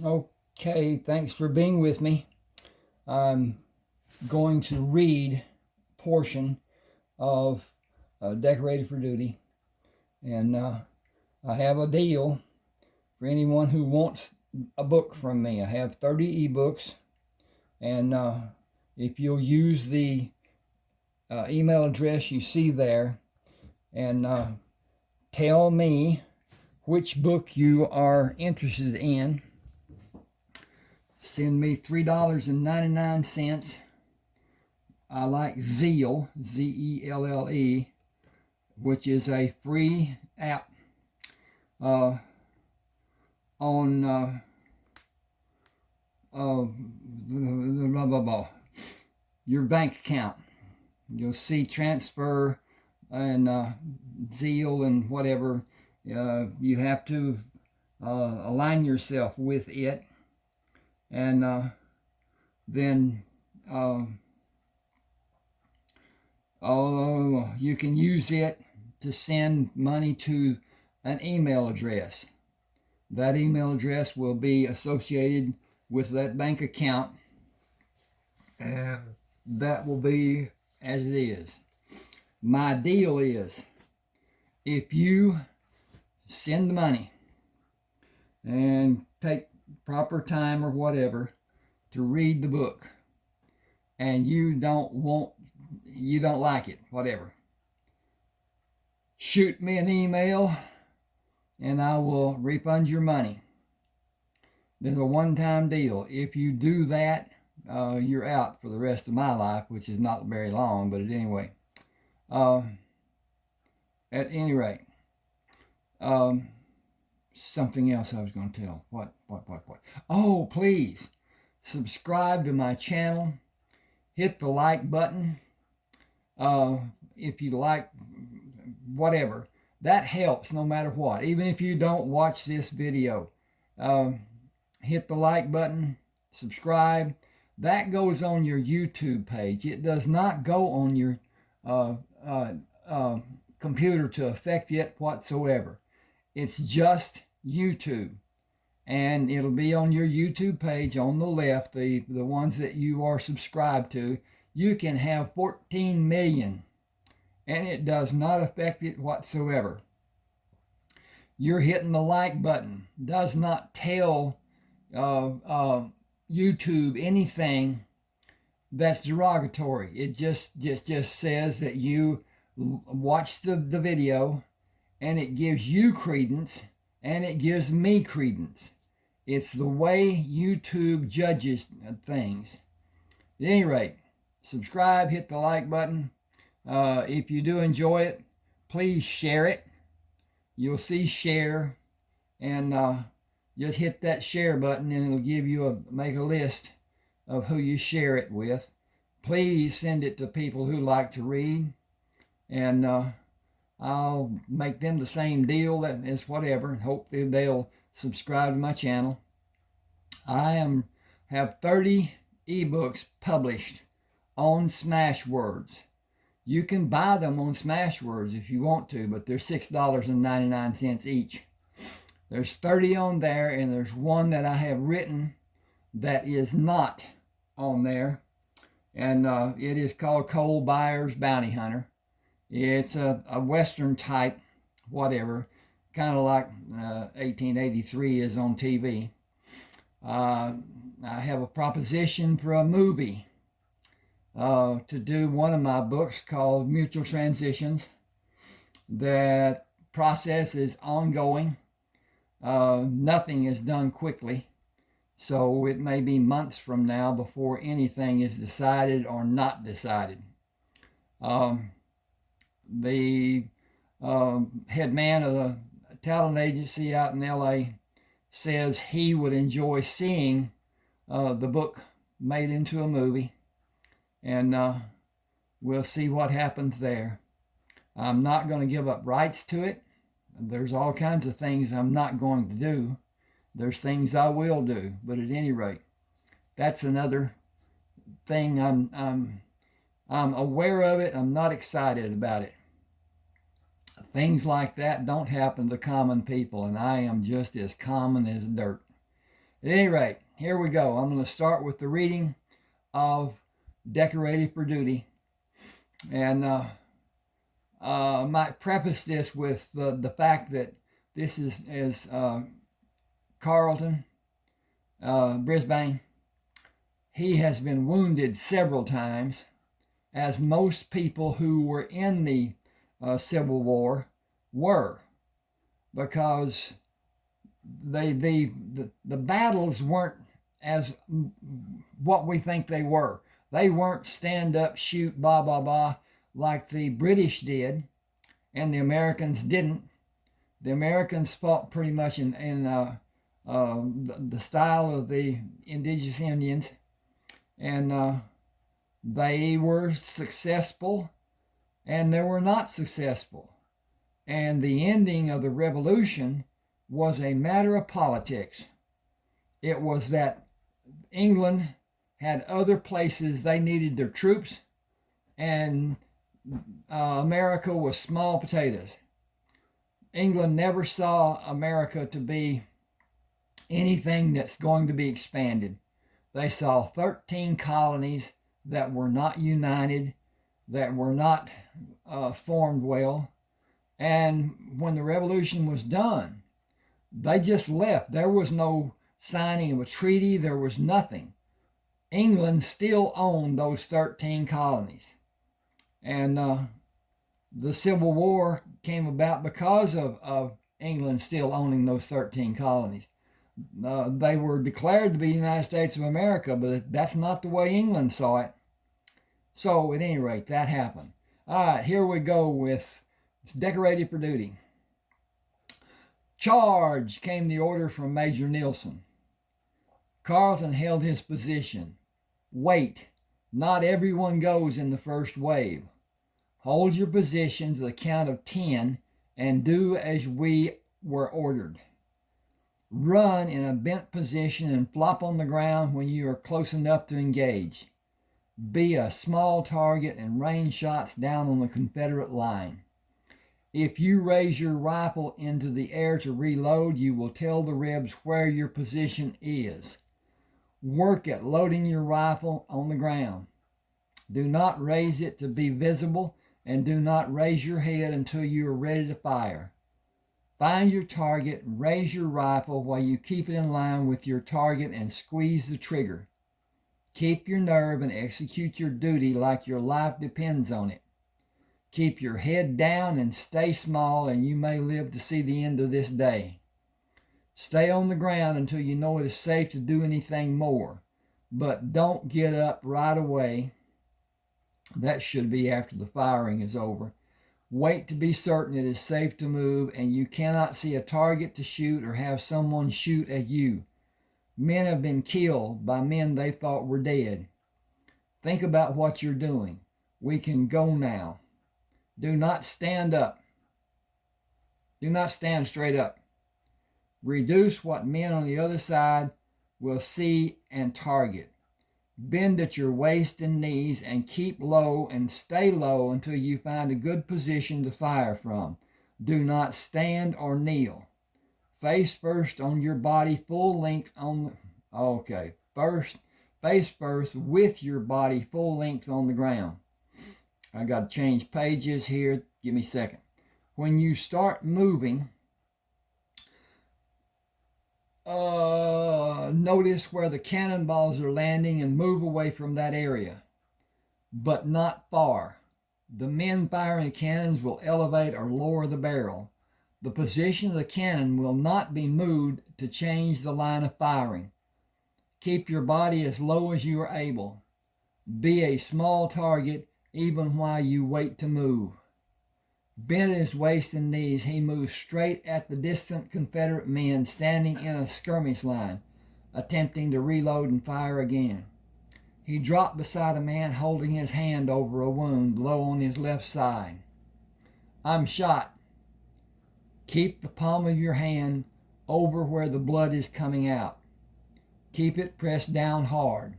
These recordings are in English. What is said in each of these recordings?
Okay, thanks for being with me. I'm going to read a portion of Decorated for Duty, and I have a deal for anyone who wants a book from me. I have 30 eBooks, and if you'll use the email address you see there and tell me which book you are interested in, send me $3.99. I like Zeal, Zelle, which is a free app on blah, blah, blah, your bank account. You'll see transfer and Zeal and whatever. You have to align yourself with it, and then you can use it to send money to an email address. That email address will be associated with that bank account, and that will be as it is. My deal is, if you send the money and take proper time or whatever to read the book, and you don't like it, whatever, shoot me an email and I will refund your money. There's a one-time deal. If you do that, you're out for the rest of my life, which is not very long, but anyway. At any rate, something else I was going to tell. What? Oh, please subscribe to my channel. Hit the like button. If you like whatever, that helps no matter what. Even if you don't watch this video, hit the like button, subscribe. That goes on your YouTube page. It does not go on your computer to affect it whatsoever. It's just YouTube, and it'll be on your YouTube page on the left, the ones that you are subscribed to. You can have 14 million, and it does not affect it whatsoever. You're hitting the like button does not tell YouTube anything that's derogatory. It just says that you watched the video, and it gives you credence, and it gives me credence. It's the way YouTube judges things. At any rate, subscribe, hit the like button. If you do enjoy it, please share it. You'll see share, and just hit that share button, and it'll give you make a list of who you share it with. Please send it to people who like to read, and I'll make them the same deal as whatever, and hope they'll subscribe to my channel. I have 30 ebooks published on Smashwords. You can buy them on Smashwords if you want to, but they're $6.99 each. There's 30 on there, and there's one that I have written that is not on there, and it is called Coal Buyer's Bounty Hunter. It's a Western type, whatever, kind of like 1883 is on TV. I have a proposition for a movie to do one of my books called Mutual Transitions. That process is ongoing. Nothing is done quickly, so it may be months from now before anything is decided or not decided. The head man of the talent agency out in LA says he would enjoy seeing the book made into a movie, and we'll see what happens there. I'm not going to give up rights to it. There's all kinds of things I'm not going to do. There's things I will do, but at any rate, that's another thing. I'm aware of it. I'm not excited about it. Things like that don't happen to common people, and I am just as common as dirt. At any rate, here we go. I'm going to start with the reading of Decorated for Duty. And I might preface this with the fact that this is Carlton Brisbane. He has been wounded several times, as most people who were in the Civil War were, because the battles weren't as what we think they were. They weren't stand up, shoot, blah, blah, blah, like the British did, and the Americans didn't. The Americans fought pretty much in the style of the indigenous Indians, and they were successful and they were not successful. And the ending of the revolution was a matter of politics. It was that England had other places they needed their troops, and America was small potatoes. England never saw America to be anything that's going to be expanded. They saw 13 colonies that were not united, that were not formed well. And when the revolution was done, they just left. There was no signing of a treaty. There was nothing. England still owned those 13 colonies. And the Civil War came about because of England still owning those 13 colonies. They were declared to be the United States of America, but that's not the way England saw it. So at any rate, that happened. All right, here we go with Decorated for Duty. Charge, came the order from Major Nielsen. Carlton held his position. Wait, not everyone goes in the first wave. Hold your position to the count of 10 and do as we were ordered. Run in a bent position and flop on the ground when you are close enough to engage. Be a small target and rain shots down on the Confederate line. If you raise your rifle into the air to reload, you will tell the Rebs where your position is. Work at loading your rifle on the ground. Do not raise it to be visible, and do not raise your head until you are ready to fire. Find your target, raise your rifle while you keep it in line with your target and squeeze the trigger. Keep your nerve and execute your duty like your life depends on it. Keep your head down and stay small, and you may live to see the end of this day. Stay on the ground until you know it is safe to do anything more, but don't get up right away. That should be after the firing is over. Wait to be certain it is safe to move, and you cannot see a target to shoot or have someone shoot at you. Men have been killed by men they thought were dead. Think about what you're doing. We can go now. Do not stand up. Do not stand straight up. Reduce what men on the other side will see and target. Bend at your waist and knees and keep low and stay low until you find a good position to fire from. Do not stand or kneel. Face first on your body, full length on face first with your body full length on the ground. I got to change pages here. Give me a second. When you start moving, notice where the cannonballs are landing and move away from that area, but not far. The men firing the cannons will elevate or lower the barrel. The position of the cannon will not be moved to change the line of firing. Keep your body as low as you are able. Be a small target even while you wait to move. Bent at his waist and knees, he moves straight at the distant Confederate men standing in a skirmish line, attempting to reload and fire again. He dropped beside a man holding his hand over a wound low on his left side. I'm shot. Keep the palm of your hand over where the blood is coming out. Keep it pressed down hard.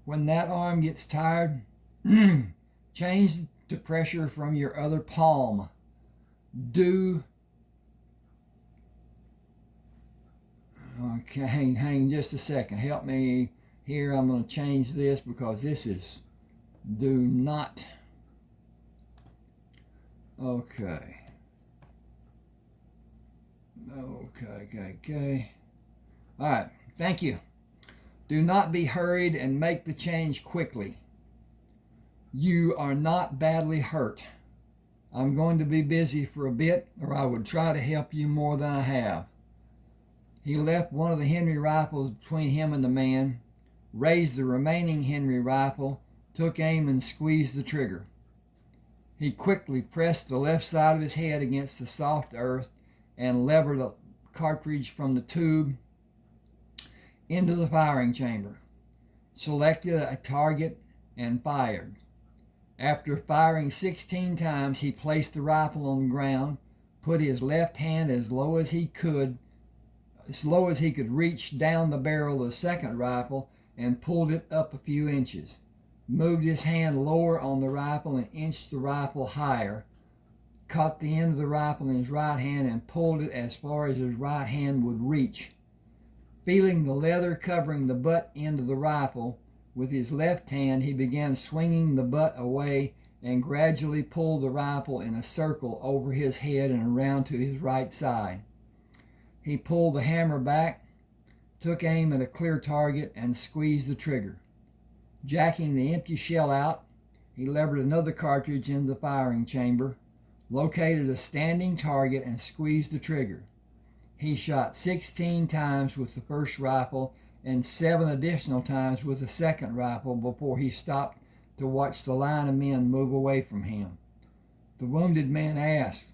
When that arm gets tired, change to pressure from your other palm. Okay, hang just a second. Help me here. I'm going to change this because this is do not. Okay. Okay. All right. Thank you. Do not be hurried and make the change quickly. You are not badly hurt. I'm going to be busy for a bit, or I would try to help you more than I have. He left one of the Henry rifles between him and the man, raised the remaining Henry rifle, took aim and squeezed the trigger. He quickly pressed the left side of his head against the soft earth and levered a cartridge from the tube into the firing chamber, selected a target, and fired. After firing 16 times, he placed the rifle on the ground, put his left hand as low as he could reach down the barrel of the second rifle, and pulled it up a few inches. Moved his hand lower on the rifle and inched the rifle higher, caught the end of the rifle in his right hand and pulled it as far as his right hand would reach. Feeling the leather covering the butt end of the rifle, with his left hand he began swinging the butt away and gradually pulled the rifle in a circle over his head and around to his right side. He pulled the hammer back, took aim at a clear target, and squeezed the trigger. Jacking the empty shell out, he levered another cartridge into the firing chamber, located a standing target, and squeezed the trigger. He shot 16 times with the first rifle and 7 additional times with the second rifle before he stopped to watch the line of men move away from him. The wounded man asked,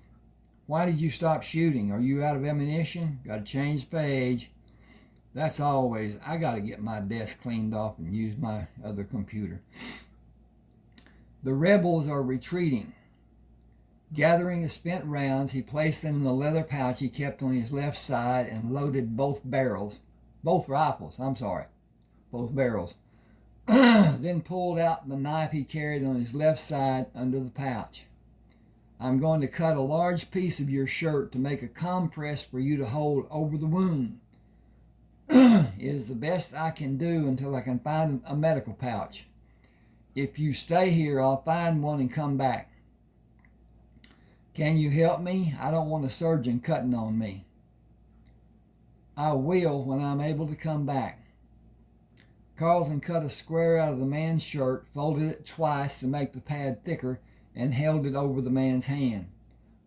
"Why did you stop shooting? Are you out of ammunition? Got to change page." That's always, I got to get my desk cleaned off and use my other computer. The rebels are retreating. Gathering the spent rounds, he placed them in the leather pouch he kept on his left side and loaded both barrels. Both barrels. Then pulled out the knife he carried on his left side under the pouch. "I'm going to cut a large piece of your shirt to make a compress for you to hold over the wound. It is the best I can do until I can find a medical pouch. If you stay here, I'll find one and come back. Can you help me? I don't want a surgeon cutting on me." "I will when I'm able to come back." Carlton cut a square out of the man's shirt, folded it twice to make the pad thicker, and held it over the man's hand.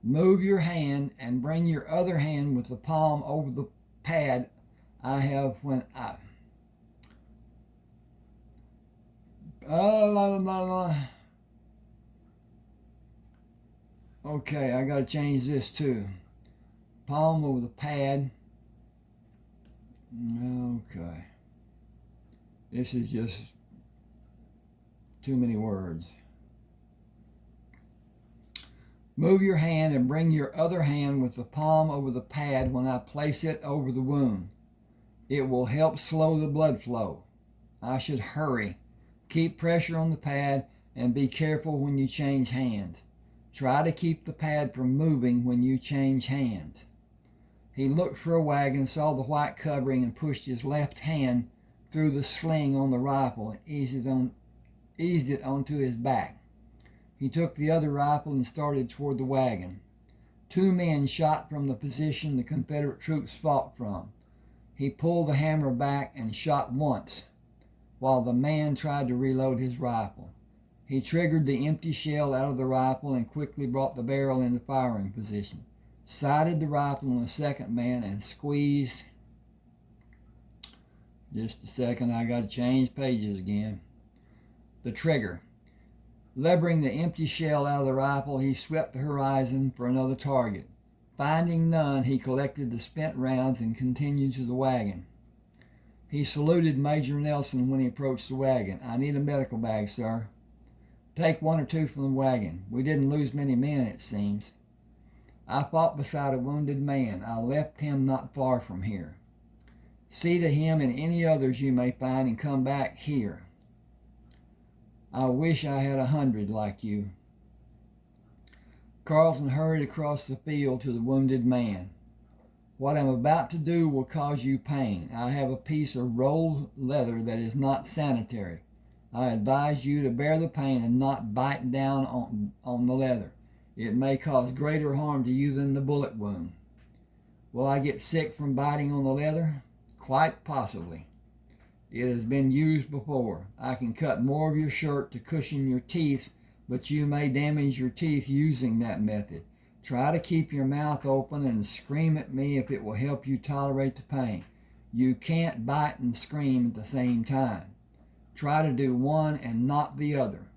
"Move your hand and bring your other hand with the palm over the pad I have when I..." Okay, I got to change this too. Palm over the pad. Okay. This is just too many words. "Move your hand and bring your other hand with the palm over the pad when I place it over the wound. It will help slow the blood flow. I should hurry. Keep pressure on the pad and be careful when you change hands. Try to keep the pad from moving when you change hands." He looked for a wagon, saw the white covering, and pushed his left hand through the sling on the rifle and eased it onto his back. He took the other rifle and started toward the wagon. 2 men shot from the position the Confederate troops fought from. He pulled the hammer back and shot once, while the man tried to reload his rifle. He triggered the empty shell out of the rifle and quickly brought the barrel into firing position, sighted the rifle on the second man, and squeezed. Just a second, I got to change pages again. The trigger. Levering the empty shell out of the rifle, he swept the horizon for another target. Finding none, he collected the spent rounds and continued to the wagon. He saluted Major Nelson when he approached the wagon. "I need a medical bag, sir." "Take 1 or 2 from the wagon. We didn't lose many men, it seems." "I fought beside a wounded man. I left him not far from here. See to him and any others you may find and come back here. I wish I had 100 like you." Carlton hurried across the field to the wounded man. What I'm about to do will cause you pain. I have a piece of rolled leather that is not sanitary. I advise you to bear the pain and not bite down on the leather. It may cause greater harm to you than the bullet wound. Will I get sick from biting on the leather? Quite possibly. It has been used before. I can cut more of your shirt to cushion your teeth, but you may damage your teeth using that method. Try to keep your mouth open and scream at me if it will help you tolerate the pain. You can't bite and scream at the same time. Try to do one and not the other.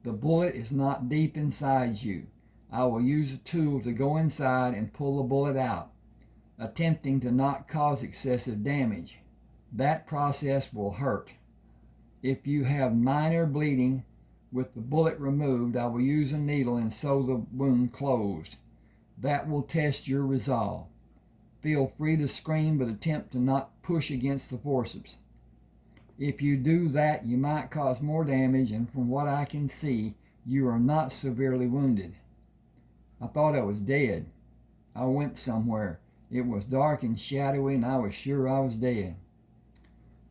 The bullet is not deep inside you. I will use a tool to go inside and pull the bullet out, attempting to not cause excessive damage. That process will hurt. If you have minor bleeding with the bullet removed, I will use a needle and sew the wound closed. That will test your resolve. Feel free to scream, but attempt to not push against the forceps. If you do that, you might cause more damage, and from what I can see, you are not severely wounded. I thought I was dead. I went somewhere. It was dark and shadowy, and I was sure I was dead.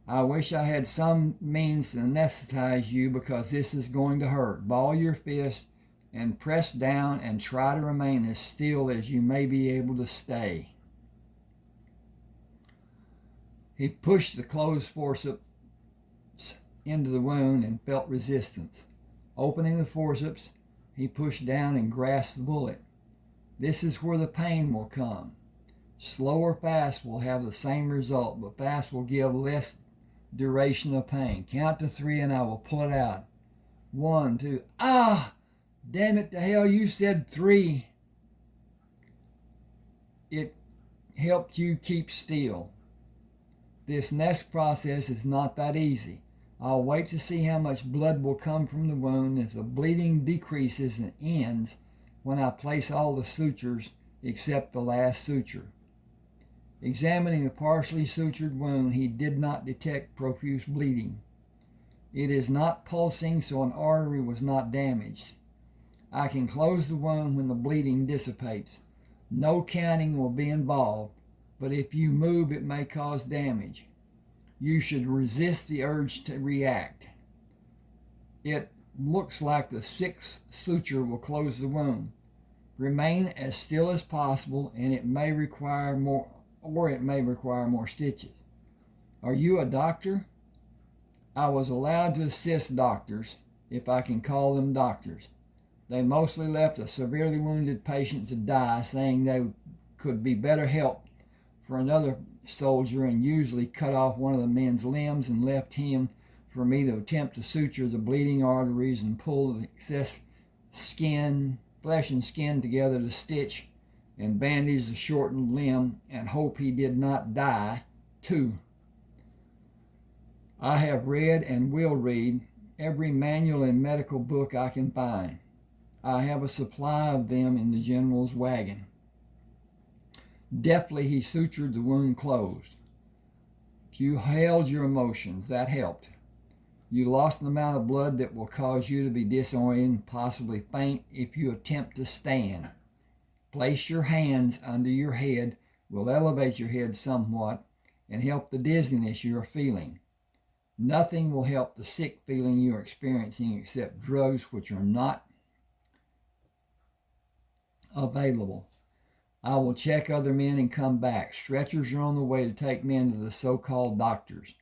I wish I had some means to anesthetize you, because this is going to hurt. Ball your fist and press down and try to remain as still as you may be able to stay. He pushed the closed forceps into the wound and felt resistance. Opening the forceps, he pushed down and grasped the bullet. This is where the pain will come. Slow or fast will have the same result, but fast will give less duration of pain. Count to 3 and I will pull it out. 1, 2, damn it to hell, you said 3. It helped you keep still. This next process is not that easy. I'll wait to see how much blood will come from the wound. If the bleeding decreases and ends when I place all the sutures except the last suture. Examining the partially sutured wound, he did not detect profuse bleeding. It is not pulsing, so an artery was not damaged. I can close the wound when the bleeding dissipates. No counting will be involved, but if you move, it may cause damage. You should resist the urge to react. It looks like the 6th suture will close the wound. Remain as still as possible, and it may require more stitches. Are you a doctor? I was allowed to assist doctors, if I can call them doctors. They mostly left a severely wounded patient to die, saying they could be better help for another soldier, and usually cut off one of the men's limbs and left him for me to attempt to suture the bleeding arteries and pull the excess flesh and skin together to stitch and bandage the shortened limb and hope he did not die too. I have read and will read every manual and medical book I can find. I have a supply of them in the general's wagon. Deftly he sutured the wound closed. You held your emotions. That helped. You lost an amount of blood that will cause you to be disoriented, possibly faint if you attempt to stand. Place your hands under your head will elevate your head somewhat and help the dizziness you are feeling. Nothing will help the sick feeling you are experiencing except drugs, which are not available. I will check other men and come back. Stretchers are on the way to take men to the so-called doctors.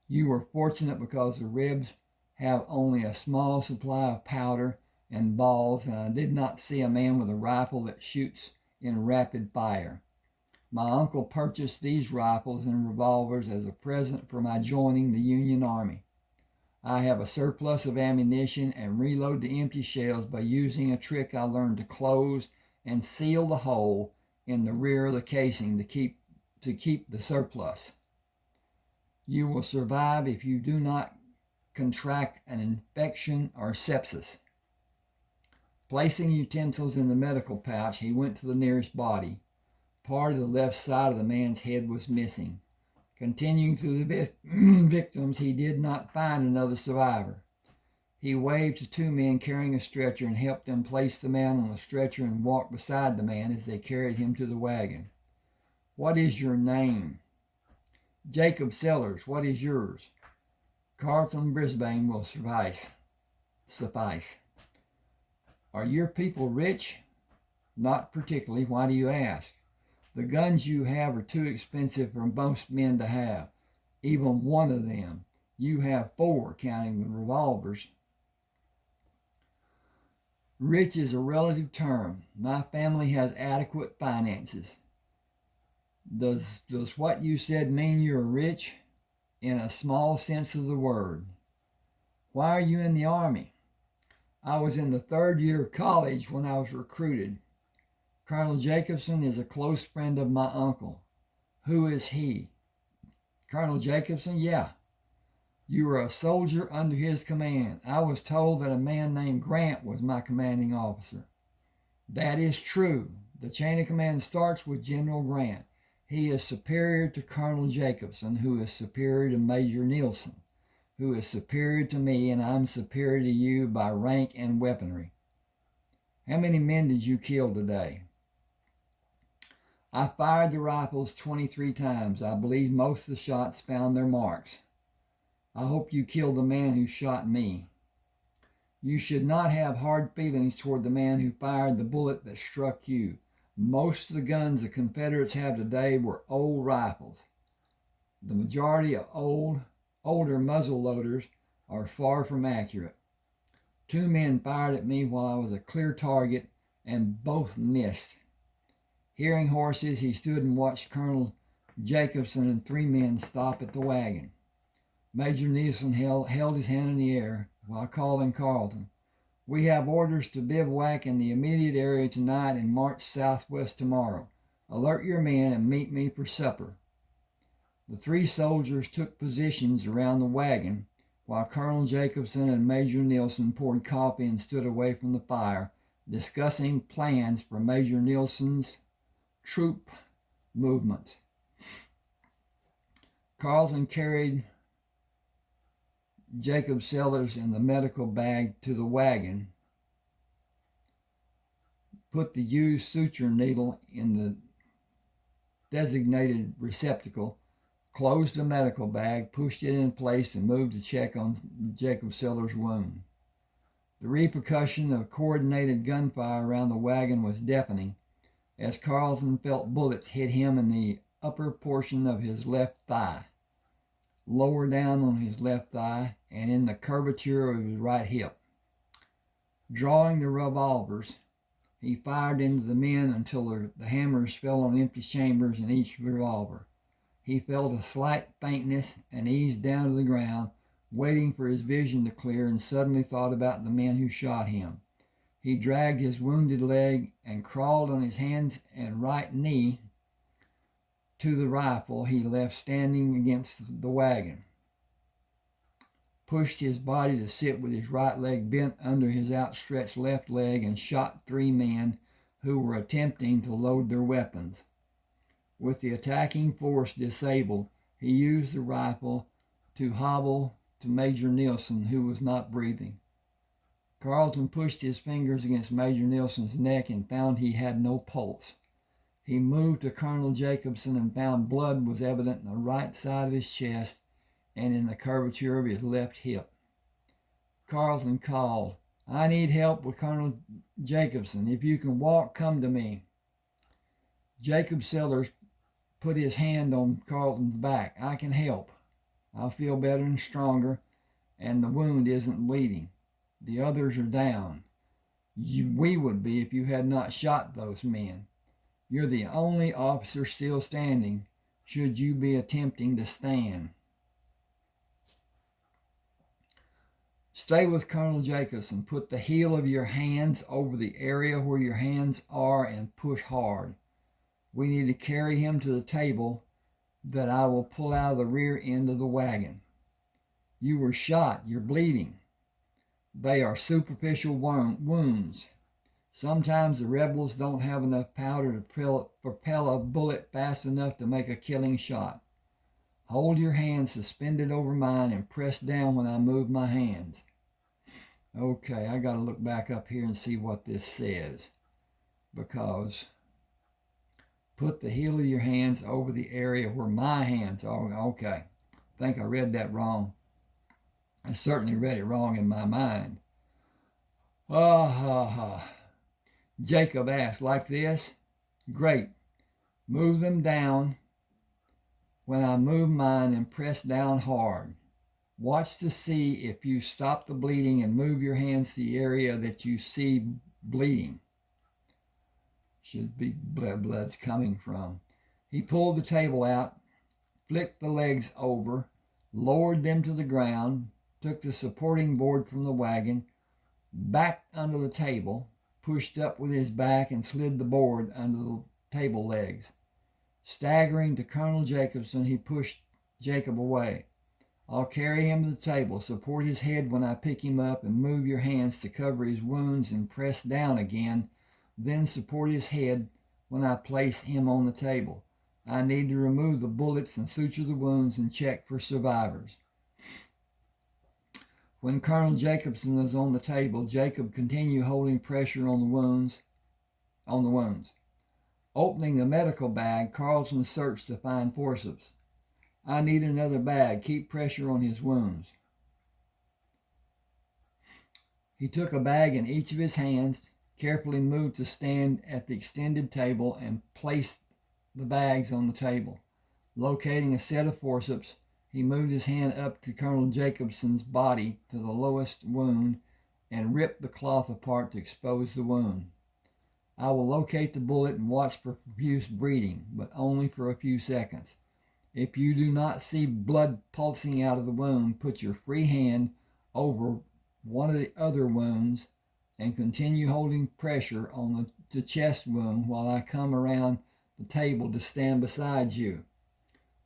You were fortunate because the ribs have only a small supply of powder and balls, and I did not see a man with a rifle that shoots in rapid fire. My uncle purchased these rifles and revolvers as a present for my joining the Union Army. I have a surplus of ammunition and reload the empty shells by using a trick I learned to close and seal the hole in the rear of the casing to keep the surplus. You will survive if you do not contract an infection or sepsis. Placing utensils in the medical pouch, he went to the nearest body. Part of the left side of the man's head was missing. Continuing through the victims, he did not find another survivor. He waved to 2 men carrying a stretcher and helped them place the man on the stretcher and walked beside the man as they carried him to the wagon. What is your name? Jacob Sellers, what is yours? Carlton Brisbane will suffice. Are your people rich? Not particularly. Why do you ask? The guns you have are too expensive for most men to have. Even one of them. You have 4, counting the revolvers. Rich is a relative term. My family has adequate finances. Does what you said mean you are rich? In a small sense of the word. Why are you in the Army? I was in the 3rd year of college when I was recruited. Colonel Jacobson is a close friend of my uncle. Who is he? Colonel Jacobson? Yeah. You were a soldier under his command. I was told that a man named Grant was my commanding officer. That is true. The chain of command starts with General Grant. He is superior to Colonel Jacobson, who is superior to Major Nielsen, who is superior to me, and I'm superior to you by rank and weaponry. How many men did you kill today? I fired the rifles 23 times. I believe most of the shots found their marks. I hope you killed the man who shot me. You should not have hard feelings toward the man who fired the bullet that struck you. Most of the guns the Confederates have today were old rifles. The majority of older muzzle loaders are far from accurate. 2 men fired at me while I was a clear target, and both missed. Hearing horses, he stood and watched Colonel Jacobson and 3 men stop at the wagon. Major Nielsen held his hand in the air while calling Carlton. We have orders to bivouac in the immediate area tonight and march southwest tomorrow. Alert your men and meet me for supper. The 3 soldiers took positions around the wagon while Colonel Jacobson and Major Nielsen poured coffee and stood away from the fire, discussing plans for Major Nielsen's troop movements. Carlton carried Jacob Sellers in the medical bag to the wagon, put the used suture needle in the designated receptacle, closed the medical bag, pushed it in place, and moved to check on Jacob Sellers' wound. The repercussion of coordinated gunfire around the wagon was deafening, as Carlton felt bullets hit him in the upper portion of his left thigh, lower down on his left thigh, and in the curvature of his right hip. Drawing the revolvers, he fired into the men until the hammers fell on empty chambers in each revolver. He felt a slight faintness and eased down to the ground, waiting for his vision to clear, and suddenly thought about the men who shot him. He dragged his wounded leg and crawled on his hands and right knee to the rifle he left standing against the wagon, pushed his body to sit with his right leg bent under his outstretched left leg, and shot 3 men who were attempting to load their weapons. With the attacking force disabled, he used the rifle to hobble to Major Nielsen, who was not breathing. Carlton pushed his fingers against Major Nielsen's neck and found he had no pulse. He moved to Colonel Jacobson and found blood was evident in the right side of his chest and in the curvature of his left hip. Carlton called, I need help with Colonel Jacobson. If you can walk, come to me. Jacob Sellers put his hand on Carlton's back. I can help. I'll feel better and stronger, and the wound isn't bleeding. The others are down. We would be if you had not shot those men. You're the only officer still standing, should you be attempting to stand. Stay with Colonel Jacobson. Put the heel of your hands over the area where your hands are and push hard. We need to carry him to the table that I will pull out of the rear end of the wagon. You were shot. You're bleeding. They are superficial wounds. Sometimes the rebels don't have enough powder to propel a bullet fast enough to make a killing shot. Hold your hands suspended over mine and press down when I move my hands. Okay, I got to look back up here and see what this says, because Put the heel of your hands over the area where my hands are. Okay. I think I read that wrong. I certainly read it wrong in my mind. Jacob asked, like this? Great. Move them down when I move mine and press down hard. Watch to see if you stop the bleeding and move your hands to the area that you see bleeding. Should be blood's coming from. He pulled the table out, flicked the legs over, lowered them to the ground, took the supporting board from the wagon, backed under the table, pushed up with his back and slid the board under the table legs. Staggering to Colonel Jacobson, he pushed Jacob away. I'll carry him to the table, support his head when I pick him up, and move your hands to cover his wounds and press down again. Then support his head when I place him on the table. I need to remove the bullets and suture the wounds and check for survivors. When Colonel Jacobson was on the table, Jacob continued holding pressure on the wounds. Opening the medical bag, Carlton searched to find forceps. I need another bag. Keep pressure on his wounds. He took a bag in each of his hands, carefully moved to stand at the extended table, and placed the bags on the table. Locating a set of forceps, he moved his hand up to Colonel Jacobson's body to the lowest wound and ripped the cloth apart to expose the wound. I will locate the bullet and watch for profuse bleeding, but only for a few seconds. If you do not see blood pulsing out of the wound, put your free hand over one of the other wounds and continue holding pressure on the chest wound while I come around the table to stand beside you.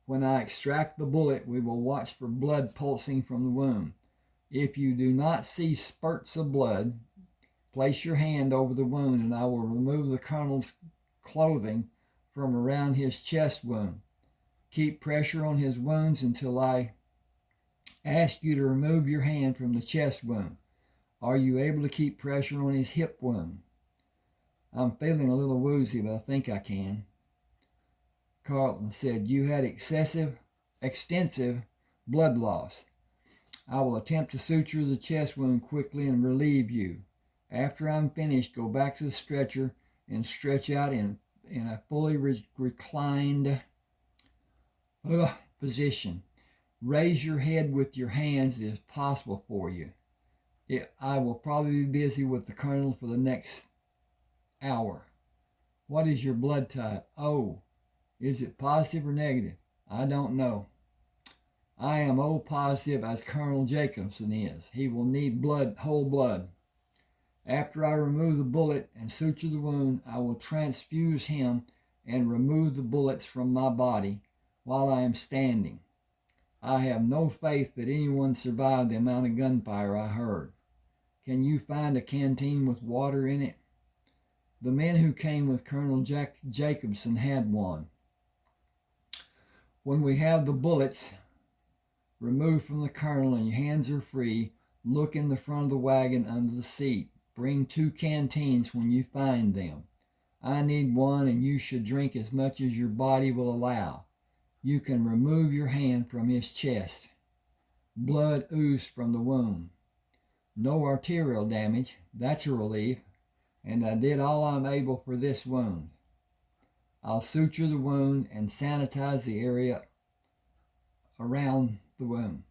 When I extract the bullet, we will watch for blood pulsing from the wound. If you do not see spurts of blood, place your hand over the wound and I will remove the colonel's clothing from around his chest wound. Keep pressure on his wounds until I ask you to remove your hand from the chest wound. Are you able to keep pressure on his hip wound? I'm feeling a little woozy, but I think I can. Carlton said, you had extensive blood loss. I will attempt to suture the chest wound quickly and relieve you. After I'm finished, go back to the stretcher and stretch out in a fully reclined position. Raise your head with your hands if possible for you. I will probably be busy with the colonel for the next hour. What is your blood type? O. Is it positive or negative? I don't know. I am O positive as Colonel Jacobson is. He will need blood, whole blood. After I remove the bullet and suture the wound, I will transfuse him and remove the bullets from my body while I am standing. I have no faith that anyone survived the amount of gunfire I heard. Can you find a canteen with water in it? The men who came with Colonel Jacobson had one. When we have the bullets removed from the colonel and your hands are free, look in the front of the wagon under the seat. Bring 2 canteens when you find them. I need one, and you should drink as much as your body will allow. You can remove your hand from his chest. Blood oozed from the wound. No arterial damage. That's a relief. And I did all I'm able for this wound. I'll suture the wound and sanitize the area around the wound.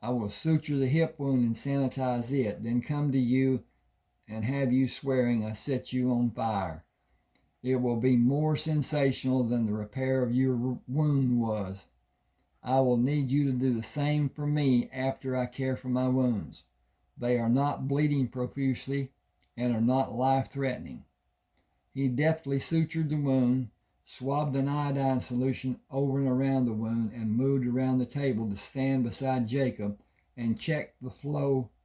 I will suture the hip wound and sanitize it, then come to you and have you swearing I set you on fire. It will be more sensational than the repair of your wound was. I will need you to do the same for me after I care for my wounds. They are not bleeding profusely and are not life-threatening. He deftly sutured the wound, swabbed an iodine solution over and around the wound, and moved around the table to stand beside Jacob and check the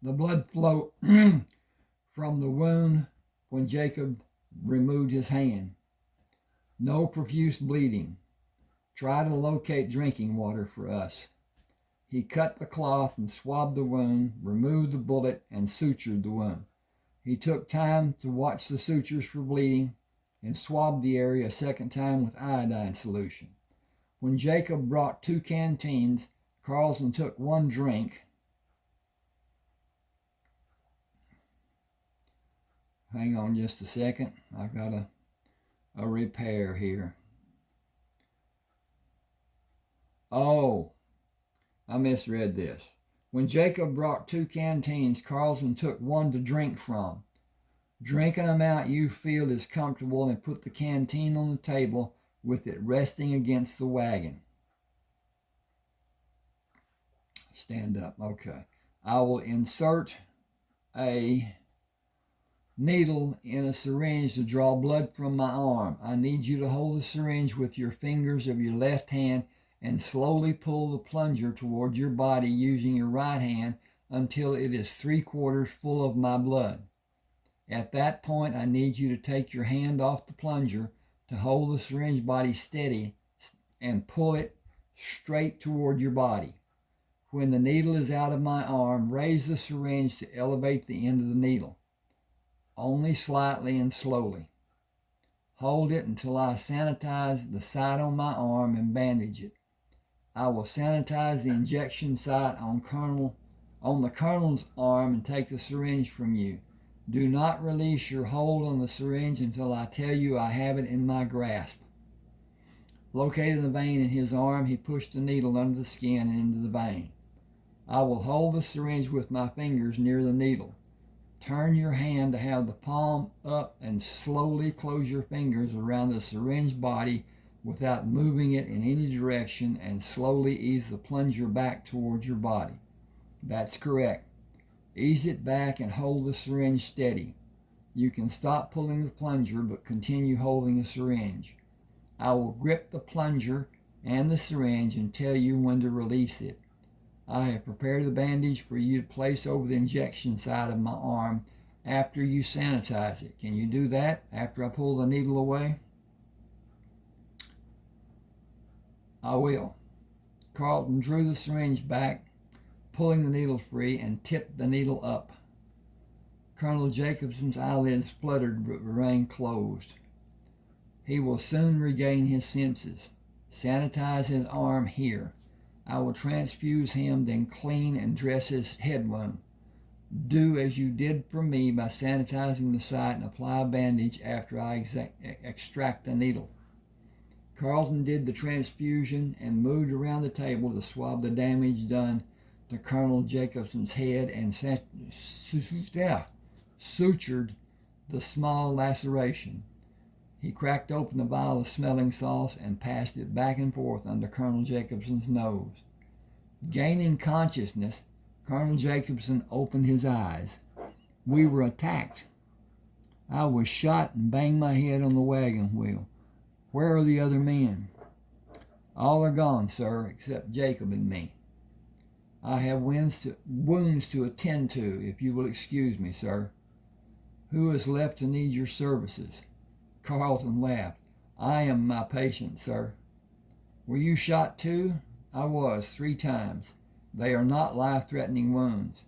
blood flow from the wound when Jacob removed his hand. No profuse bleeding. Try to locate drinking water for us. He cut the cloth and swabbed the wound, removed the bullet, and sutured the wound. He took time to watch the sutures for bleeding. and swabbed the area a second time with iodine solution. When Jacob brought 2 canteens, Carlton took 1 drink. Hang on just a second. I've got a repair here. Oh, I misread this. When Jacob brought 2 canteens, Carlton took 1 to drink from. Drink an amount you feel is comfortable and put the canteen on the table with it resting against the wagon. Stand up. Okay. I will insert a needle in a syringe to draw blood from my arm. I need you to hold the syringe with your fingers of your left hand and slowly pull the plunger toward your body using your right hand until it is 3/4 full of my blood. At that point, I need you to take your hand off the plunger to hold the syringe body steady and pull it straight toward your body. When the needle is out of my arm, raise the syringe to elevate the end of the needle, only slightly and slowly. Hold it until I sanitize the site on my arm and bandage it. I will sanitize the injection site on the colonel's arm and take the syringe from you. Do not release your hold on the syringe until I tell you I have it in my grasp. Locating the vein in his arm, he pushed the needle under the skin and into the vein. I will hold the syringe with my fingers near the needle. Turn your hand to have the palm up and slowly close your fingers around the syringe body without moving it in any direction and slowly ease the plunger back towards your body. That's correct. Ease it back and hold the syringe steady. You can stop pulling the plunger but continue holding the syringe. I will grip the plunger and the syringe and tell you when to release it. I have prepared the bandage for you to place over the injection site of my arm after you sanitize it. Can you do that after I pull the needle away? I will. Carlton drew the syringe back, pulling the needle free, and tipped the needle up. Colonel Jacobson's eyelids fluttered but remained closed. He will soon regain his senses. Sanitize his arm here. I will transfuse him, then clean and dress his head wound. Do as you did for me by sanitizing the site and apply a bandage after I extract the needle. Carlton did the transfusion and moved around the table to swab the damage done to Colonel Jacobson's head and sutured the small laceration. He cracked open the vial of smelling salts and passed it back and forth under Colonel Jacobson's nose. Gaining consciousness, Colonel Jacobson opened his eyes. We were attacked. I was shot and banged my head on the wagon wheel. Where are the other men? All are gone, sir, except Jacob and me. I have wounds to attend to, if you will excuse me, sir. Who is left to need your services? Carlton laughed. I am my patient, sir. Were you shot too? I was, 3 times. They are not life-threatening wounds.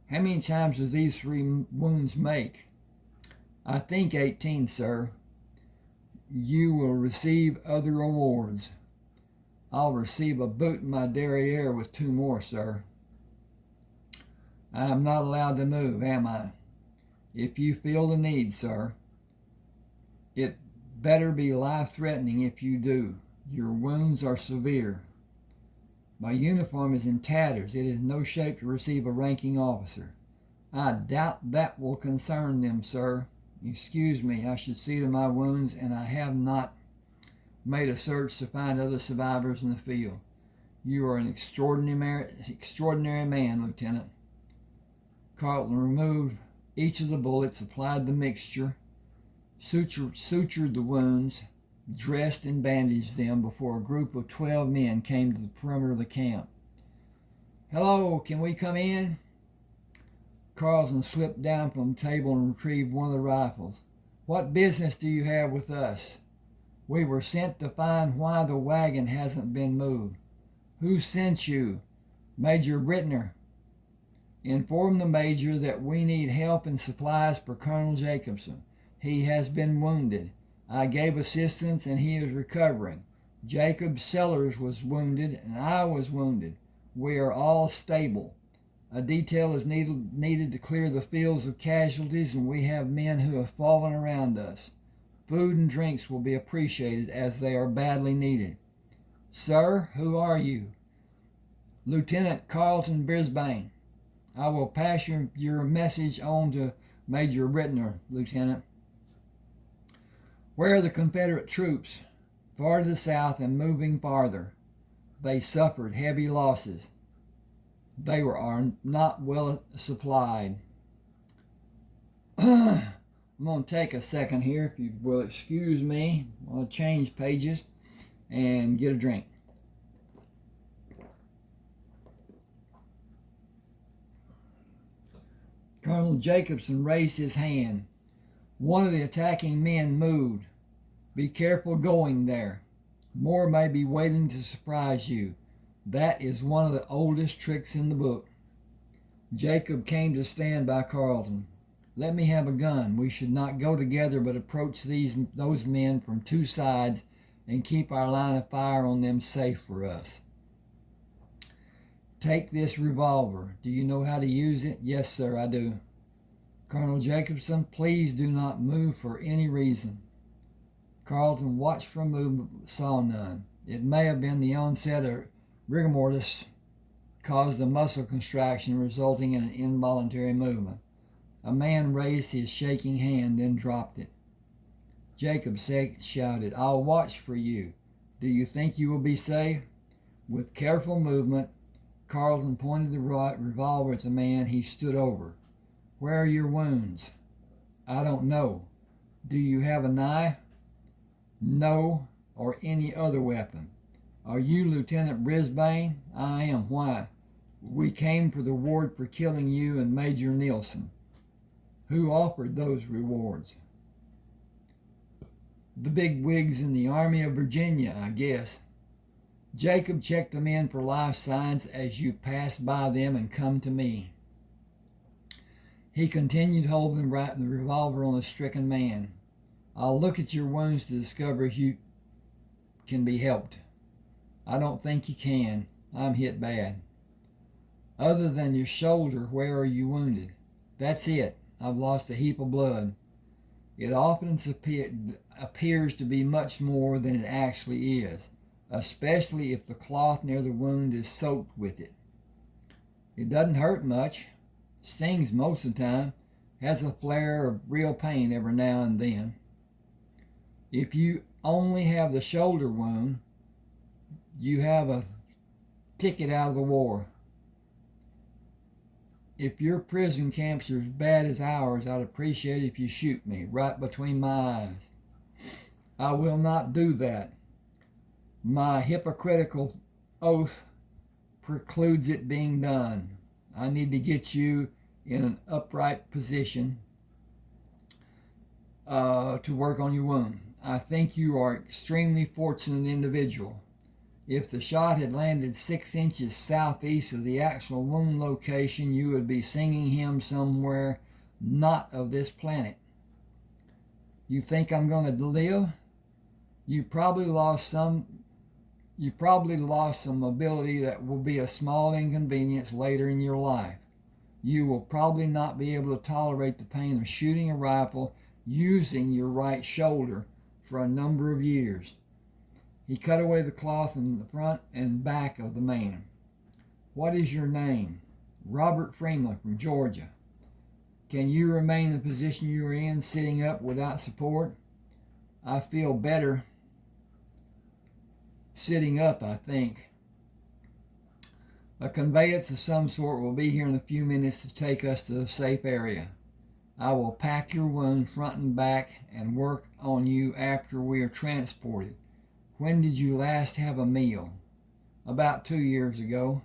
How many times do these 3 wounds make? I think 18, sir. You will receive other awards. I'll receive a boot in my derriere with 2 more, sir. I am not allowed to move, am I? If you feel the need, sir. It better be life-threatening if you do. Your wounds are severe. My uniform is in tatters. It is in no shape to receive a ranking officer. I doubt that will concern them, sir. Excuse me, I should see to my wounds, and I have not made a search to find other survivors in the field. You are an extraordinary man, Lieutenant. Carlton removed each of the bullets, applied the mixture, sutured the wounds, dressed and bandaged them before a group of 12 men came to the perimeter of the camp. Hello, can we come in? Carlton slipped down from the table and retrieved one of the rifles. What business do you have with us? We were sent to find why the wagon hasn't been moved. Who sent you? Major Brittner. Inform the Major that we need help and supplies for Colonel Jacobson. He has been wounded. I gave assistance and he is recovering. Jacob Sellers was wounded and I was wounded. We are all stable. A detail is needed to clear the fields of casualties, and we have men who have fallen around us. Food and drinks will be appreciated as they are badly needed. Sir, who are you? Lieutenant Carlton Brisbane. I will pass your message on to Major Rittner, Lieutenant. Where are the Confederate troops? Far to the south and moving farther. They suffered heavy losses. They are not well supplied. I'm going to take a second here, if you will excuse me. I'll change pages and get a drink. Colonel Jacobson raised his hand. One of the attacking men moved. Be careful going there. More may be waiting to surprise you. That is one of the oldest tricks in the book. Jacob came to stand by Carlton. Let me have a gun. We should not go together, but approach those men from two sides and keep our line of fire on them safe for us. Take this revolver. Do you know how to use it? Yes, sir, I do. Colonel Jacobson, please do not move for any reason. Carlton watched for a movement, but saw none. It may have been the onset of rigor mortis caused a muscle contraction resulting in an involuntary movement. A man raised his shaking hand, then dropped it. Jacob shouted, I'll watch for you. Do you think you will be safe? With careful movement, Carlton pointed the revolver at the man he stood over. Where are your wounds? I don't know. Do you have a knife? No, or any other weapon. Are you Lieutenant Brisbane? I am. Why? We came for the reward for killing you and Major Nielsen. Who offered those rewards? The big wigs in the Army of Virginia, I guess. Jacob, check them in for life signs as you pass by them and come to me. He continued holding the revolver on the stricken man. I'll look at your wounds to discover if you can be helped. I don't think you can. I'm hit bad. Other than your shoulder, where are you wounded? That's it. I've lost a heap of blood. It often appears to be much more than it actually is, especially if the cloth near the wound is soaked with it. It doesn't hurt much. Stings most of the time. Has a flare of real pain every now and then. If you only have the shoulder wound, you have a ticket out of the war. If your prison camps are as bad as ours, I'd appreciate it if you shoot me right between my eyes. I will not do that. My hypocritical oath precludes it being done. I need to get you in an upright position to work on your wound. I think you are an extremely fortunate individual. If the shot had landed 6 inches southeast of the actual wound location, you would be singing hymns somewhere not of this planet. You think I'm going to live? You probably lost some mobility that will be a small inconvenience later in your life. You will probably not be able to tolerate the pain of shooting a rifle using your right shoulder for a number of years. He cut away the cloth in the front and back of the man. What is your name? Robert Freeman from Georgia. Can you remain in the position you are in, sitting up without support? I feel better sitting up, I think. A conveyance of some sort will be here in a few minutes to take us to a safe area. I will pack your wound front and back and work on you after we are transported. When did you last have a meal? About 2 years ago.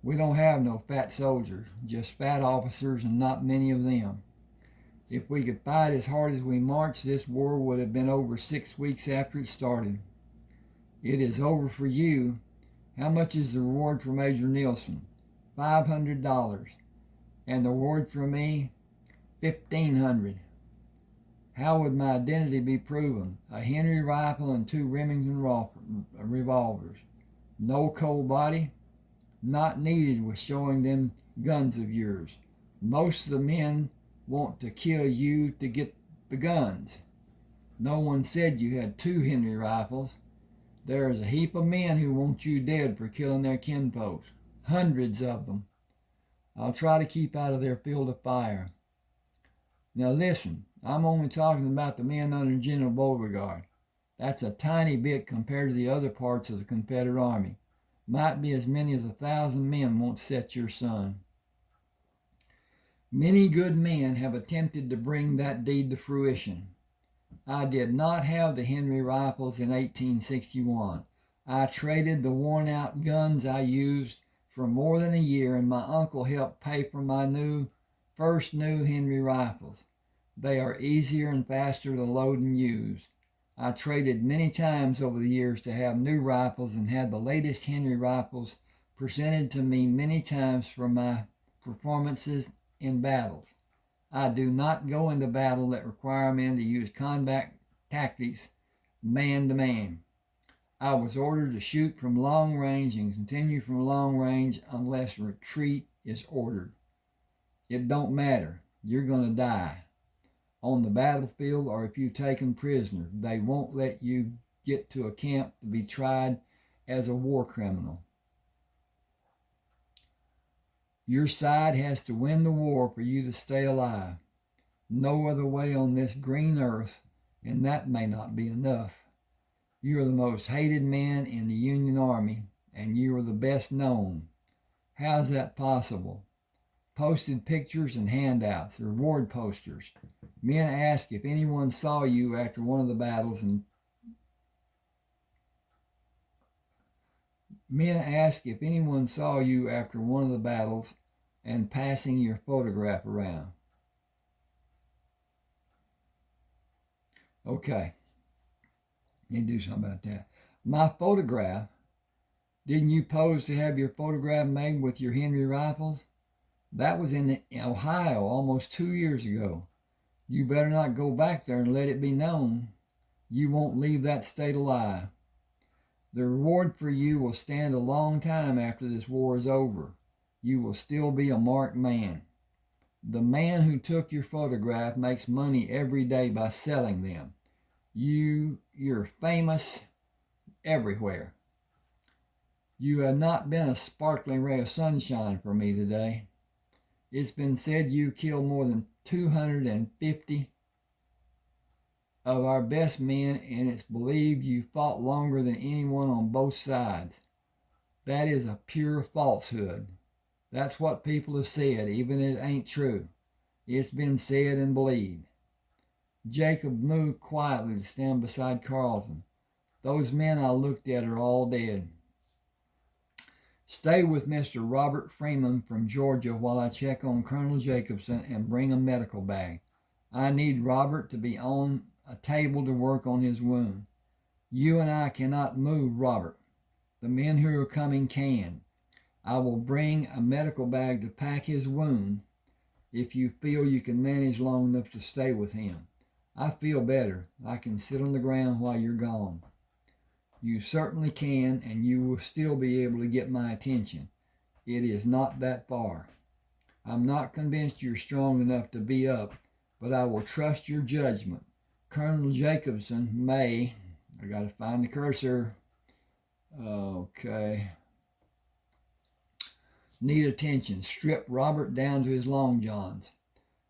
We don't have no fat soldiers, just fat officers, and not many of them. If we could fight as hard as we march, this war would have been over 6 weeks after it started. It is over for you. How much is the reward for Major Nielsen? $500. And the reward for me? $1,500. How would my identity be proven? A Henry rifle and 2 Remington revolvers. No cold body? Not needed with showing them guns of yours. Most of the men want to kill you to get the guns. No one said you had 2 Henry rifles. There is a heap of men who want you dead for killing their kinfolks. Hundreds of them. I'll try to keep out of their field of fire. Now listen, I'm only talking about the men under General Beauregard. That's a tiny bit compared to the other parts of the Confederate Army. Might be as many as 1,000 men won't set your sun. Many good men have attempted to bring that deed to fruition. I did not have the Henry rifles in 1861. I traded the worn-out guns I used for more than a year, and my uncle helped pay for my first new Henry rifles. They are easier and faster to load and use. I traded many times over the years to have new rifles and had the latest Henry rifles presented to me many times for my performances in battles. I do not go into battle that require men to use combat tactics man to man. I was ordered to shoot from long range and continue from long range unless retreat is ordered. It don't matter. You're going to die. On the battlefield or if you're taken prisoner, they won't let you get to a camp to be tried as a war criminal. Your side has to win the war for you to stay alive. No other way on this green earth, and that may not be enough. You are the most hated man in the Union Army, and you are the best known. How's that possible? Posted pictures and handouts, reward posters. Men ask if anyone saw you after one of the battles and passing your photograph around. Okay. Need to do something about that. My photograph, didn't you pose to have your photograph made with your Henry rifles? That was in Ohio almost 2 years ago. You better not go back there and let it be known. You won't leave that state alive. The reward for you will stand a long time after this war is over. You will still be a marked man. The man who took your photograph makes money every day by selling them. You're famous everywhere. You have not been a sparkling ray of sunshine for me today. It's been said you killed more than 250 of our best men, and it's believed you fought longer than anyone on both sides. That is a pure falsehood. That's what people have said, even if it ain't true. It's been said and believed. Jacob moved quietly to stand beside Carlton. Those men I looked at are all dead. Stay with Mr. Robert Freeman from Georgia while I check on Colonel Jacobson and bring a medical bag. I need Robert to be on a table to work on his wound. You and I cannot move Robert. The men who are coming can. I will bring a medical bag to pack his wound if you feel you can manage long enough to stay with him. I feel better. I can sit on the ground while you're gone. You certainly can, and you will still be able to get my attention. It is not that far. I'm not convinced you're strong enough to be up, but I will trust your judgment. Colonel Jacobson may, I got to find the cursor. Okay. Need attention. Strip Robert down to his long johns.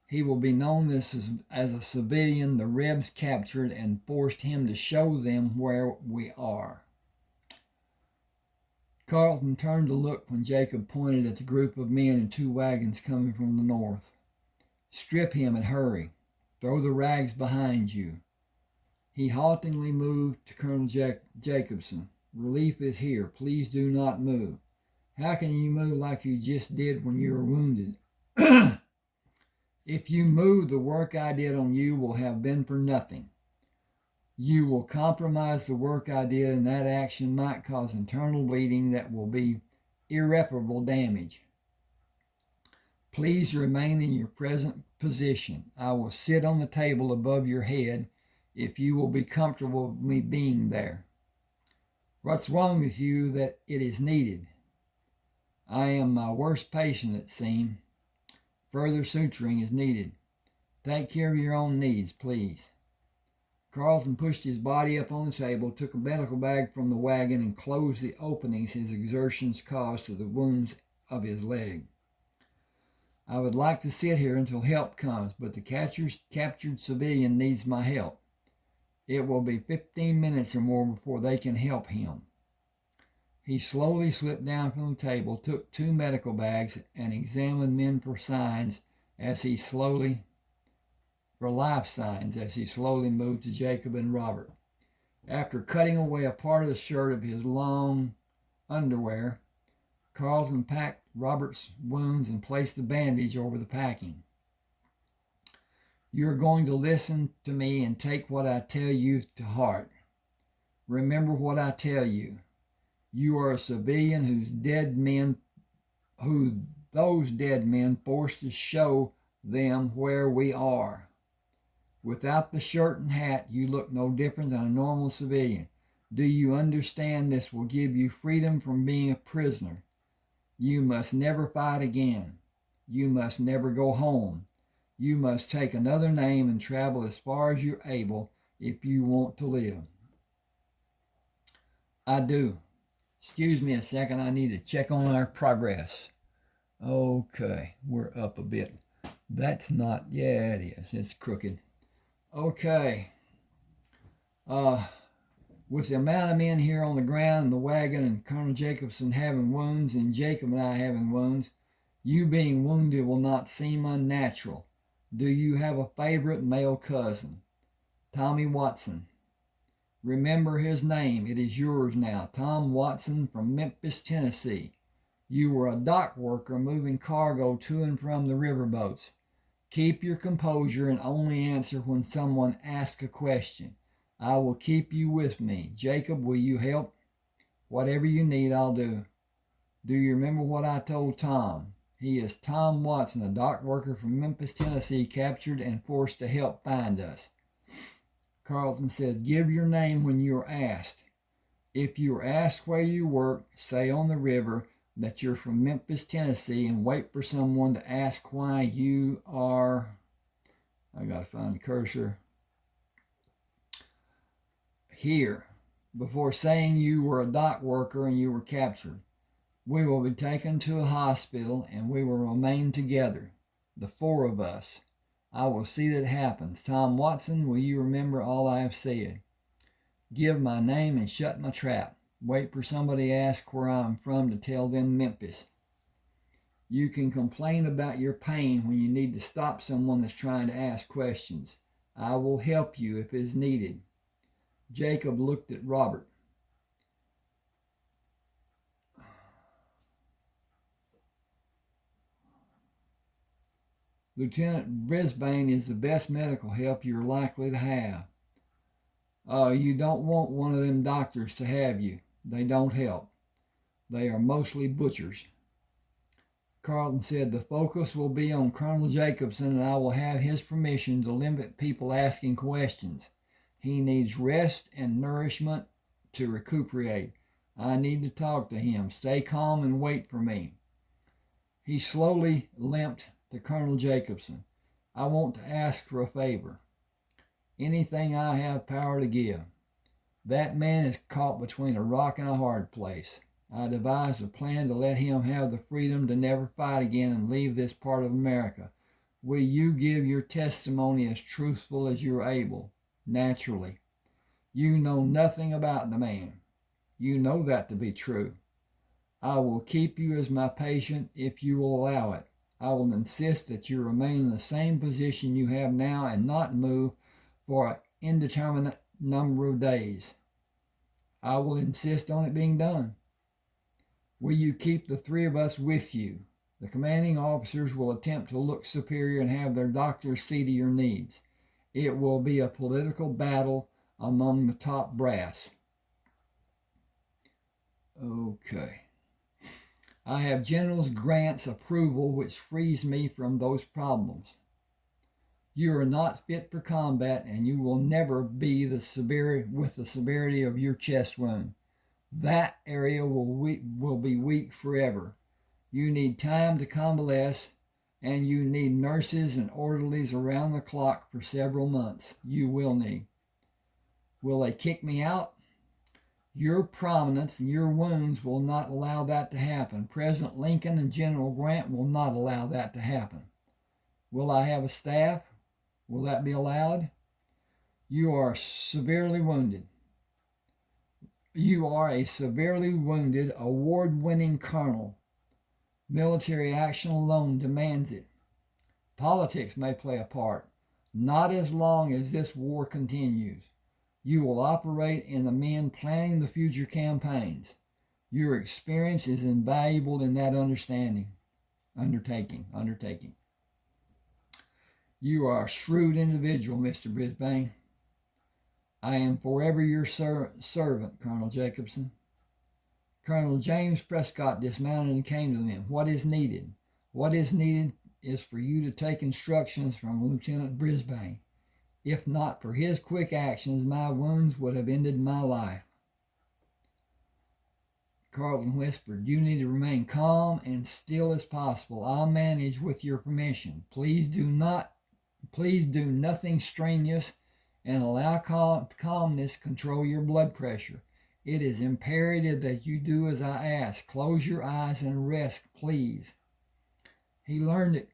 He will be known as a civilian the Rebs captured and forced him to show them where we are. Carlton turned to look when Jacob pointed at the group of men in 2 wagons coming from the north. Strip him and hurry. Throw the rags behind you. He haltingly moved to Colonel Jacobson. Relief is here. Please do not move. How can you move like you just did when you were wounded? If you move, the work I did on you will have been for nothing. You will compromise the work I did, and that action might cause internal bleeding that will be irreparable damage. Please remain in your present position. I will sit on the table above your head if you will be comfortable with me being there. What's wrong with you that it is needed? I am my worst patient, it seems. Further suturing is needed. Take care of your own needs, please. Carlton pushed his body up on the table, took a medical bag from the wagon, and closed the openings his exertions caused to the wounds of his leg. I would like to sit here until help comes, but the captured civilian needs my help. It will be 15 minutes or more before they can help him. He slowly slipped down from the table, took 2 medical bags, and examined men for life signs as he slowly moved to Jacob and Robert. After cutting away a part of the shirt of his long underwear, Carlton packed Robert's wounds and placed the bandage over the packing. You're going to listen to me and take what I tell you to heart. Remember what I tell you. You are a civilian whose those dead men forced to show them where we are. Without the shirt and hat, you look no different than a normal civilian. Do you understand this will give you freedom from being a prisoner? You must never fight again. You must never go home. You must take another name and travel as far as you're able if you want to live. I do. Excuse me a second, I need to check on our progress. Okay, we're up a bit. That's not, yeah, it is. It's crooked. Okay. With the amount of men here on the ground and the wagon and Colonel Jacobson having wounds and Jacob and I having wounds, you being wounded will not seem unnatural. Do you have a favorite male cousin? Tommy Watson. Remember his name. It is yours now. Tom Watson from Memphis, Tennessee. You were a dock worker moving cargo to and from the riverboats. Keep your composure and only answer when someone asks a question. I will keep you with me. Jacob, will you help? Whatever you need, I'll do. Do you remember what I told Tom? He is Tom Watson, a dock worker from Memphis, Tennessee, captured and forced to help find us. Carlton said, give your name when you are asked. If you are asked where you work, say on the river that you're from Memphis, Tennessee, and wait for someone to ask why you are, I gotta find the cursor, here, before saying you were a dock worker and you were captured. We will be taken to a hospital and we will remain together, the 4 of us. I will see that it happens. Tom Watson, will you remember all I have said? Give my name and shut my trap. Wait for somebody to ask where I'm from to tell them Memphis. You can complain about your pain when you need to stop someone that's trying to ask questions. I will help you if it is needed. Jacob looked at Robert. Lieutenant Brisbane is the best medical help you're likely to have. You don't want one of them doctors to have you. They don't help. They are mostly butchers. Carlton said the focus will be on Colonel Jacobson and I will have his permission to limit people asking questions. He needs rest and nourishment to recuperate. I need to talk to him. Stay calm and wait for me. He slowly limped to Colonel Jacobson. I want to ask for a favor. Anything I have power to give. That man is caught between a rock and a hard place. I devised a plan to let him have the freedom to never fight again and leave this part of America. Will you give your testimony as truthful as you're able? Naturally. You know nothing about the man. You know that to be true. I will keep you as my patient if you will allow it. I will insist that you remain in the same position you have now and not move for an indeterminate number of days. I will insist on it being done. Will you keep the 3 of us with you? The commanding officers will attempt to look superior and have their doctors see to your needs. It will be a political battle among the top brass. Okay. I have General Grant's approval, which frees me from those problems. You are not fit for combat, and you will never be with the severity of your chest wound. That area will be weak forever. You need time to convalesce, and you need nurses and orderlies around the clock for several months. You will need. Will they kick me out? Your prominence and your wounds will not allow that to happen. President Lincoln and General Grant will not allow that to happen. Will I have a staff? Will that be allowed? You are severely wounded. You are a severely wounded, award-winning colonel. Military action alone demands it. Politics may play a part, not as long as this war continues. You will operate in the men planning the future campaigns. Your experience is invaluable in that undertaking. You are a shrewd individual, Mr. Brisbane. I am forever your servant, Colonel Jacobson. Colonel James Prescott dismounted and came to them. What is needed? What is needed is for you to take instructions from Lieutenant Brisbane. If not for his quick actions, my wounds would have ended my life. Carlton whispered, you need to remain calm and still as possible. I'll manage with your permission. Please do nothing strenuous and allow calmness control your blood pressure. It is imperative that you do as I ask. Close your eyes and rest, please. He learned it.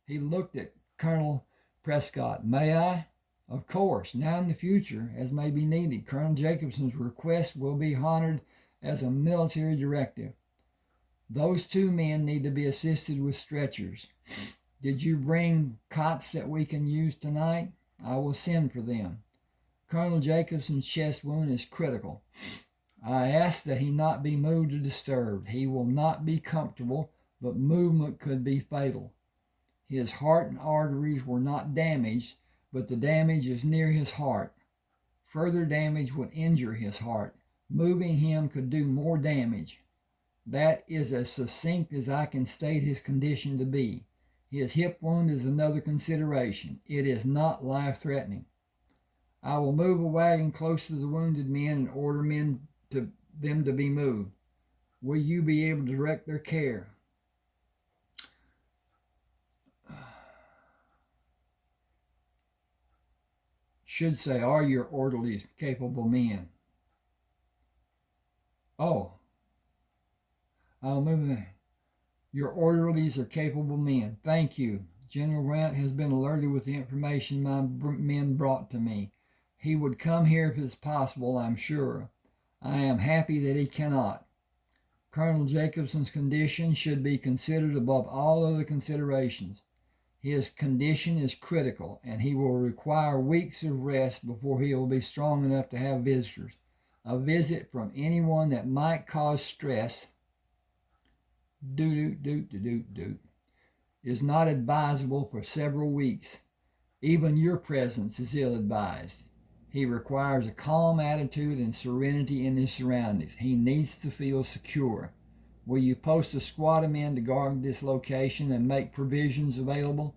He looked at Colonel Prescott. May I? Of course. Now in the future, as may be needed, Colonel Jacobson's request will be honored as a military directive. Those two men need to be assisted with stretchers. Did you bring cots that we can use tonight? I will send for them. Colonel Jacobson's chest wound is critical. I ask that he not be moved or disturbed. He will not be comfortable, but movement could be fatal. His heart and arteries were not damaged, but the damage is near his heart. Further damage would injure his heart. Moving him could do more damage. That is as succinct as I can state his condition to be. His hip wound is another consideration. It is not life-threatening. I will move a wagon close to the wounded men and order them to be moved. Will you be able to direct their care? Should say, are your orderlies capable men? Oh, I'll move them. Your orderlies are capable men. Thank you. General Grant has been alerted with the information my men brought to me. He would come here if it's possible, I'm sure. I am happy that he cannot. Colonel Jacobson's condition should be considered above all other considerations. His condition is critical, and he will require weeks of rest before he will be strong enough to have visitors. A visit from anyone that might cause stress is not advisable for several weeks. Even your presence is ill-advised. He requires a calm attitude and serenity in his surroundings. He needs to feel secure. Will you post a squad of men to guard this location and make provisions available?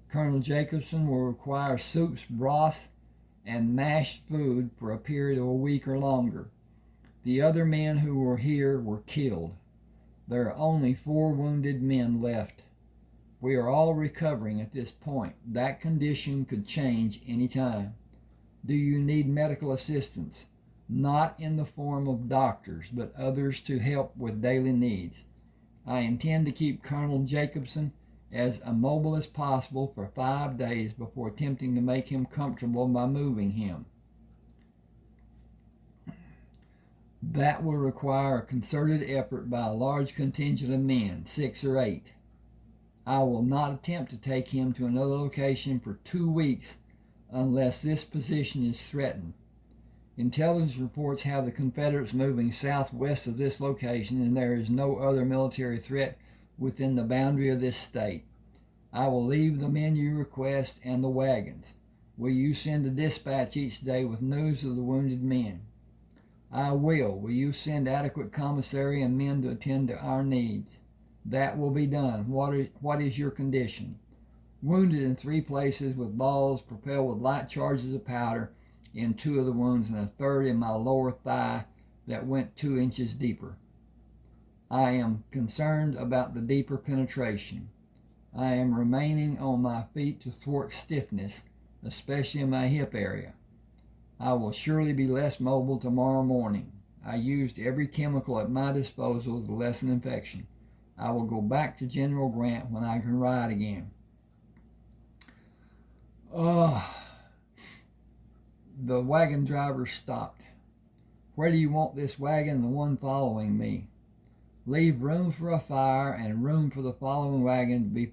Colonel Jacobson will require soups, broths, and mashed food for a period of a week or longer. The other men who were here were killed. There are only 4 wounded men left. We are all recovering at this point. That condition could change any time. Do you need medical assistance? Not in the form of doctors, but others to help with daily needs. I intend to keep Colonel Jacobson as immobile as possible for 5 days before attempting to make him comfortable by moving him. That will require a concerted effort by a large contingent of men, 6 or 8. I will not attempt to take him to another location for 2 weeks unless this position is threatened. Intelligence reports have the Confederates moving southwest of this location, and there is no other military threat within the boundary of this state. I will leave the men you request and the wagons. Will you send a dispatch each day with news of the wounded men? I will. Will you send adequate commissary and men to attend to our needs? That will be done. What is your condition? Wounded in 3 places with balls propelled with light charges of powder in 2 of the wounds and a third in my lower thigh that went 2 inches deeper. I am concerned about the deeper penetration. I am remaining on my feet to thwart stiffness, especially in my hip area. I will surely be less mobile tomorrow morning. I used every chemical at my disposal to lessen infection. I will go back to General Grant when I can ride again. The wagon driver stopped. Where do you want this wagon, the one following me? Leave room for a fire and room for the following wagon to be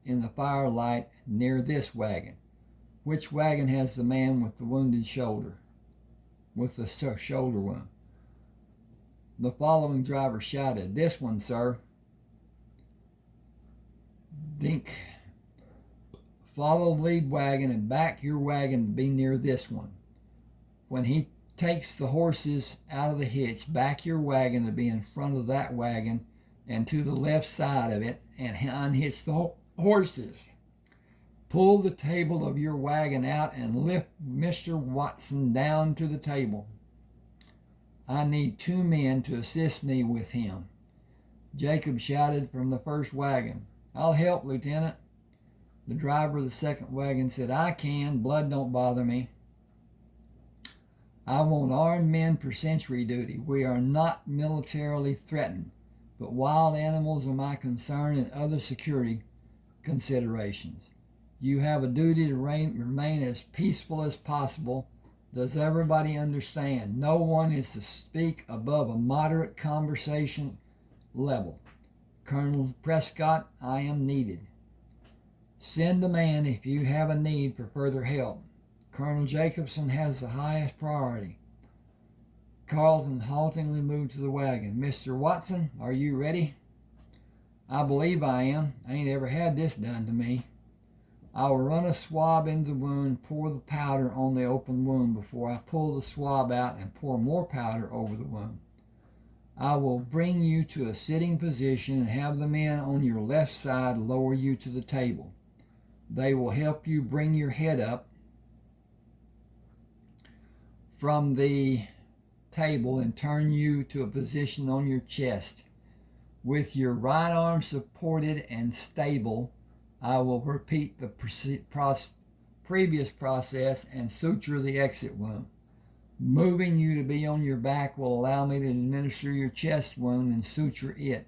in the firelight near this wagon. Which wagon has the man with the wounded shoulder? With the shoulder wound. The following driver shouted, "This one, sir." Dink. Follow the lead wagon and back your wagon to be near this one. When he takes the horses out of the hitch, back your wagon to be in front of that wagon and to the left side of it and unhitch the horses. Pull the table of your wagon out and lift Mr. Watson down to the table. I need 2 men to assist me with him. Jacob shouted from the first wagon, "I'll help, Lieutenant." The driver of the second wagon said, "I can. Blood don't bother me." I want armed men for sentry duty. We are not militarily threatened, but wild animals are my concern and other security considerations. You have a duty to remain as peaceful as possible. Does everybody understand? No one is to speak above a moderate conversation level. Colonel Prescott, I am needed. Send a man if you have a need for further help. Colonel Jacobson has the highest priority. Carlton haltingly moved to the wagon. "Mr. Watson, are you ready?" "I believe I am. I ain't ever had this done to me." "I will run a swab into the wound, pour the powder on the open wound before I pull the swab out and pour more powder over the wound. I will bring you to a sitting position and have the men on your left side lower you to the table. They will help you bring your head up from the table and turn you to a position on your chest. With your right arm supported and stable, I will repeat the previous process and suture the exit wound. Moving you to be on your back will allow me to administer your chest wound and suture it."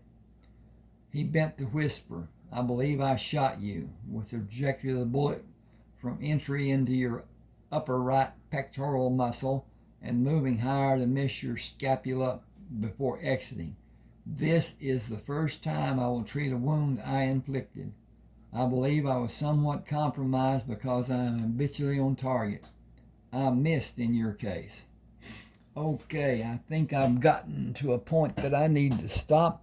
He bent to whisper, "I believe I shot you," with the trajectory of the bullet from entry into your upper right pectoral muscle and moving higher to miss your scapula before exiting. "This is the first time I will treat a wound I inflicted. I believe I was somewhat compromised because I am habitually on target. I missed in your case." Okay, I think I've gotten to a point that I need to stop.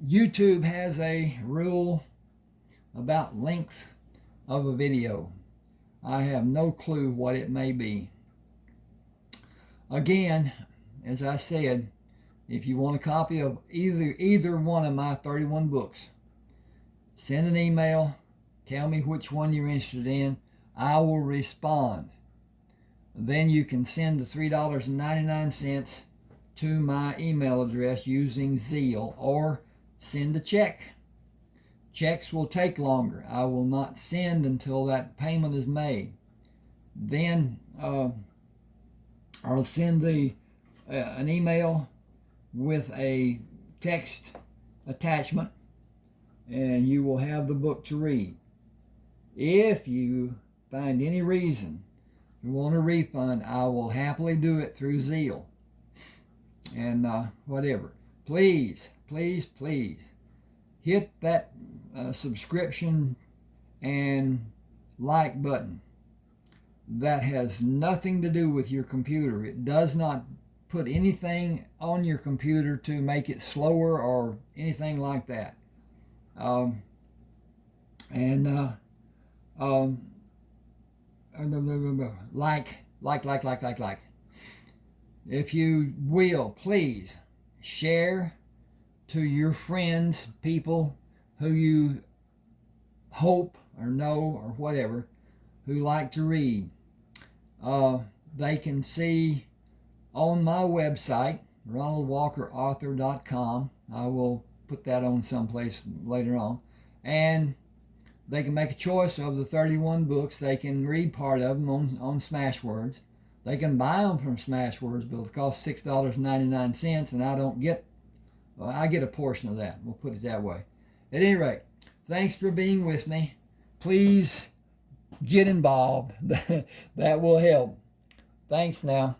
YouTube has a rule about length of a video. I have no clue what it may be. Again, as I said, if you want a copy of either one of my 31 books, send an email, tell me which one you're interested in. I will respond. Then you can send the $3.99 to my email address using Zelle or send a check. Checks will take longer. I will not send until that payment is made. Then I'll send an email with a text attachment, and you will have the book to read. If you find any reason you want a refund, I will happily do it through Zelle and whatever. Please, please, please hit that subscription and like button. That has nothing to do with your computer. It does not put anything on your computer to make it slower or anything like that. Like. if you will, please share to your friends, people who you hope or know or whatever, who like to read. They can see on my website, ronaldwalkerauthor.com. I will put that on someplace later on. And they can make a choice of the 31 books. They can read part of them on Smashwords. They can buy them from Smashwords, but it costs $6.99, and I don't get, well, I get a portion of that. We'll put it that way. At any rate, thanks for being with me. Please get involved. That will help. Thanks now.